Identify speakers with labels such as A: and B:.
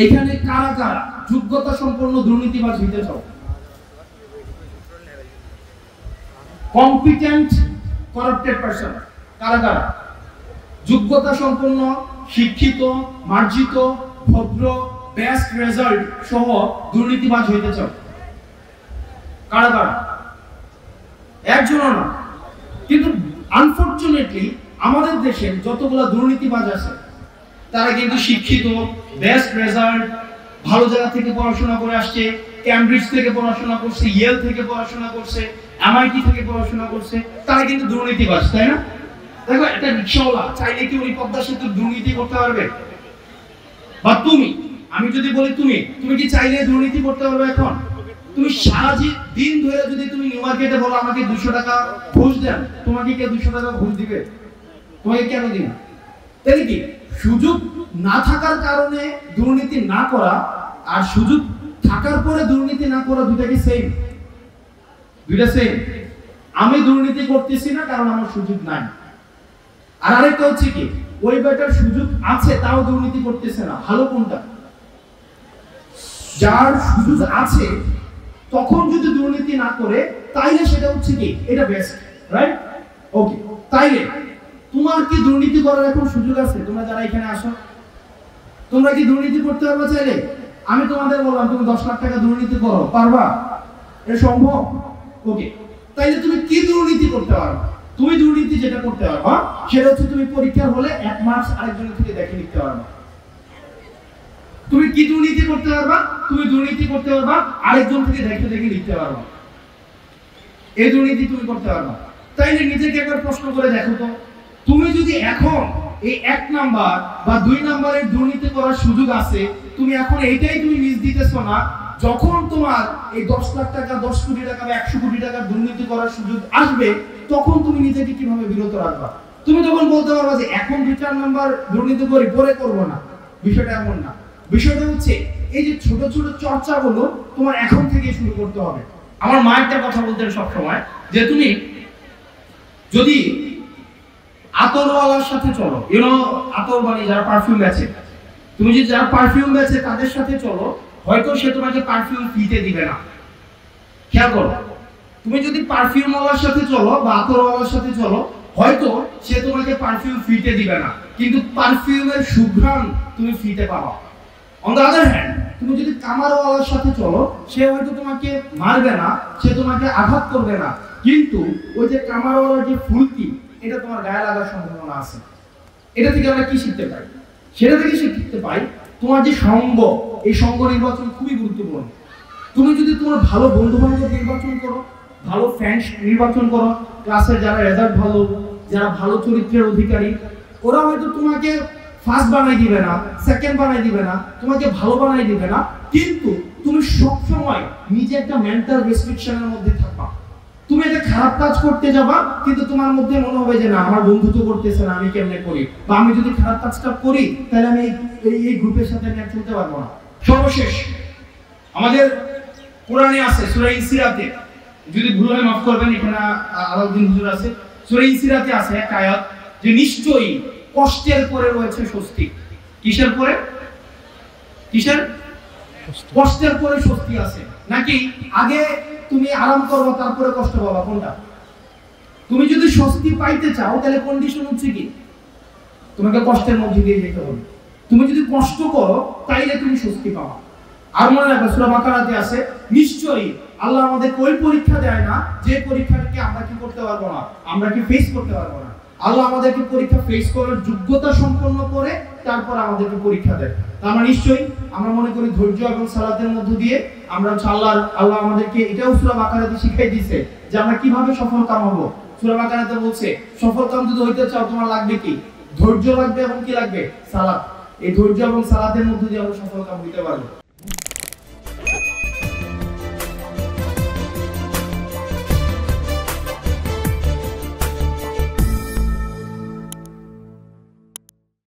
A: এখানে কারা কারা যোগ্যতা সম্পন্ন দুর্নীতিবাজ হইতে চাও? কম্পিটেন্ট করাপ্টেড পারসন কারা কারা? যোগ্যতা সম্পন্ন, শিক্ষিত, মার্জিত, ভদ্র, বেস্ট রেজাল্ট সহ দুর্নীতিবাজ হইতে চাও? কারা কারা? একজনও না। কিন্তু আনফরচুনেটলি আমাদের দেশে যতগুলো দুর্নীতিবাজ আছে তারা কিন্তু শিক্ষিত, বেস্ট রেজাল্ট, ভালো জায়গা থেকে পড়াশোনা করে আসছে, ক্যামব্রিজ থেকে পড়াশোনা করছে, ইয়েল থেকে পড়াশোনা করছে, এমআইটি থেকে পড়াশোনা করছে, তারা কিন্তু দুর্নীতিবাজ, তাই না? দেখো, একটা রিকশাওয়ালা চাইলে কি উনি পদ্মা সেতুর দুর্নীতি করতে পারবে? বা তুমি, আমি যদি বলি তুমি কি চাইলে দুর্নীতি করতে পারবে? এখন তুমি সারা দিন ধরে যদি তুমি নিউ মার্কেটে বলো আমাকে 200 টাকা ঘুষ দেন, তোমাকে কে 200 টাকা ঘুষ দিবে? তোমাকে কেন দিবে? তাই কি সুযোগ না থাকার কারণে দুর্নীতি না করা আর সুযোগ থাকার পরে দুর্নীতি না করা দুইটা কি সেম? দুইটা সেম। আমি দুর্নীতি করতেছি না কারণ আমার সুযোগ নাই। আর আরেকটা হচ্ছে কি, ওই বেটার সুযোগ আছে তাও দুর্নীতি করতেছে না। ভালো কোনটা? যার সুযোগ আছে তখন যদি দুর্নীতি না করে তাইলে সেটা হচ্ছে কি, এটা বেস্ট, রাইট? ওকে, তাইলে তোমার কি দুর্নীতি করার এখন সুযোগ আছে? তোমরা যারা এখানে আসো, তোমরা কি দুর্নীতি করতে পারবে চাইলে? আমি তোমাদের বললাম তুমি 10 লাখ টাকা দুর্নীতি করো, পারবা? এটা সম্ভব? ওকে, তাইলে তুমি কি দুর্নীতি করতে পারবে? তুমি দুর্নীতি যেটা করতে পারবা সেটা হচ্ছে তুমি পরীক্ষার হলে 1 মার্কস আরেকজনের থেকে দেখে নিতে পারবা। তুমি কি দুর্নীতি করতে পারবা? তুমি দুর্নীতি করতে পারবা আরেকজন থেকে দেখে দেখে লিখতে পারবা। এই দুর্নীতি তুমি করতে পারবা। তাইলে নিজেকে একবার প্রশ্ন করে দেখো তো, তুমি যদি এখন এই 1 নাম্বার বা 2 নাম্বারের দুর্নীতি করার সুযোগ আছে, তুমি এখন এইটাই তুমি মিস দিতেছো না, যখন তোমার এই 10 লাখ টাকা, 10 কোটি টাকা বা 100 কোটি টাকা দুর্নীতি করার সুযোগ আসবে, তখন তুমি নিজেকে কিভাবে বিরত রাখবা? তুমি তখন বলতে পারবা যে এখন 2-4 নাম্বার দুর্নীতি করি, পরে করব না। বিষয়টা এমন না। বিষয়টা হচ্ছে এই যে ছোট ছোট চর্চাগুলো তোমার এখন থেকে শুরু করতে হবে। আমার মা একটা কথা বলতেন সব সময় যে তুমি যদি আতরওয়ালার সাথে চলো, আতর মানে যারা পারফিউম বেচে, তুমি যদি যারা পারফিউম বেচে তাদের সাথে চলো, হয়তো সে তোমাকে পারফিউম ফ্রিতে দিবে না। খেয়াল করো, তুমি যদি পারফিউমওয়ালার সাথে চলো বা আতরওয়ালার সাথে চলো, হয়তো সে তোমাকে পারফিউম ফ্রিতে দিবে না, কিন্তু পারফিউমের সুঘ্রাণ তুমি ফ্রিতে পাবা। অন দ্য আদার হ্যান্ড, তুমি যদি কামারওয়ালার সাথে চলো, সে হয়তো তোমাকে মারবে না, সে তোমাকে আঘাত করবে না, কিন্তু ওই যে কামারওয়ালার যে ফুলকি, এটা তোমার গায়ে লাগার সম্ভাবনা আছে। এটা থেকে আমরা কি শিখতে পাই? সেটা থেকে শিখতে পাই তোমার যে সঙ্গ, এই সঙ্গ নির্বাচন খুবই গুরুত্বপূর্ণ। তুমি যদি তোমার ভালো বন্ধু বান্ধব নির্বাচন করো, ভালো ফ্রেন্ডস নির্বাচন করো, ক্লাসের যারা রেজাল্ট ভালো, যারা ভালো চরিত্রের অধিকারী, ওরা হয়তো তোমাকে ফার্স্ট বানাই দিবে না, সেকেন্ড বানাই দিবে না, তোমাকে ভালো বানাই দিবে না, কিন্তু তুমি সব সময় নিজে একটা মেন্টাল রেস্ট্রিকশনের মধ্যে থাকবা। তুমি একটা খারাপ কাজ করতে যাবা, কিন্তু তোমার মধ্যে মনে হবে যে না, আমার বন্ধু তো করতেছে না, আমি কেমনে করি, বা আমি যদি খারাপ কাজটা করি তাহলে আমি এই গ্রুপের সাথে আমি চলতে পারবো না। সর্বশেষ আমাদের কোরআনে আছে সূরা ইনসিরাতে, যদি ভুল হয় মাফ করবেন, এখানে আলাউদ্দিন হুজুর আছে, সূরা ইনসিরাতে আছে একটা আয়াত যে নিশ্চয়ই কষ্টের পরে রয়েছে স্বস্তি। কিসের পরে? কিসের? কষ্টের পরে স্বস্তি আছে। নাকি আগে তুমি আরাম করো তারপরে কষ্ট পাবা? কোনটা? তুমি যদি স্বস্তি পাইতে চাও তাহলে কন্ডিশন হচ্ছে কি, তোমাকে কষ্টের মধ্যে দিয়ে যেতে হবে। তুমি যদি কষ্ট করো তাইলে তুমি স্বস্তি পাবা। আর মনে রাখবে সূরা বাকারাতে আছে নিশ্চয়ই আল্লাহ আমাদের ওই পরীক্ষা দেয় না যে পরীক্ষাটাকে আমরা কি করতে পারবো না, আমরা কি ফেস করতে পারবো না। আল্লাহ আমাদেরকে পরীক্ষা ফেস করার যোগ্যতা সম্পন্ন করে তারপর আমাদেরকে পরীক্ষা দেয়। আমরা নিশ্চয়ই আমরা মনে করি ধৈর্য এবং সালাতের মধ্য দিয়ে আমরা আল্লাহ আমাদেরকে এটাও সূরা বাকারাতে শিখিয়ে দিয়েছে যে আমরা কিভাবে সফল কাম হবো। সূরা বাকারাতে বলছে সফল কাম যদি হইতে চাও তোমার লাগবে কি? ধৈর্য লাগবে এবং কি লাগবে? সালাত। এই ধৈর্য এবং সালাতের মধ্য দিয়ে আমরা সফল কাম হইতে পারবো।